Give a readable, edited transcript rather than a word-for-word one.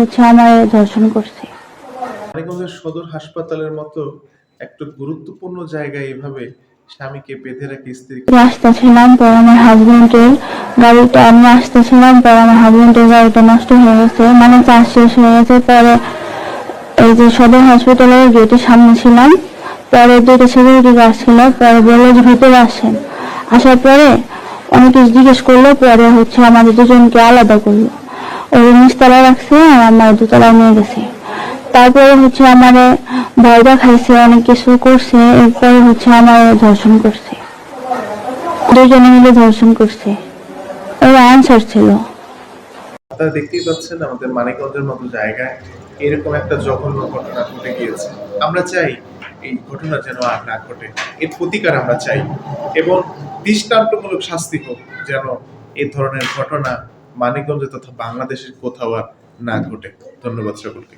হচ্ছে আমার ধর্ষণ করছে। মানিকগঞ্জের সদর হাসপাতালের মতো একটা গুরুত্বপূর্ণ জায়গায় এভাবে স্বামীকে বেঁধে রেখে স্ত্রীকে আসতেছিলাম, পরে আমার হাজবেন্ডের গাড়িটা আমি আসতেছিলাম, পরে আমার হাজবেন্ডের গাড়িটা নষ্ট হয়ে গেছে, মানে চার্জ শেষ হয়ে গেছে। পরে এই যে সদর হসপিটালের গেটের সামনে ছিলাম, পরে দুটো সিকিউরিটি গার্ড ছিল, পরে বললো যে ভিতরে আসেন। আসার পরে অনেক কিছু জিজ্ঞেস করলো, পরে হচ্ছে আমাদের দুজনকে আলাদা করলো, ওই নিচতলা রাখছে আর আমার দোতলায় নিয়ে গেছে। তারপরে হচ্ছে আমার ভয় দেখাইছে, অনেক কিছু করছে, এরপরে হচ্ছে আমার ধর্ষণ করছে, দুজনে মিলে ধর্ষণ করছে। ওর আনসার ছিল। আপনারা দেখতেই পাচ্ছেন আমাদের মানিকগঞ্জের মতো জায়গায় এরকম একটা জঘন্য ঘটনা ঘটে গিয়েছে। আমরা চাই এই ঘটনা যেন আর না ঘটে, এর প্রতিকার আমরা চাই এবং দৃষ্টান্তমূলক শাস্তি হোক, যেন এই ধরনের ঘটনা মানিকগঞ্জে তথা বাংলাদেশের কোথাও আর না ঘটে। ধন্যবাদ সকলকে।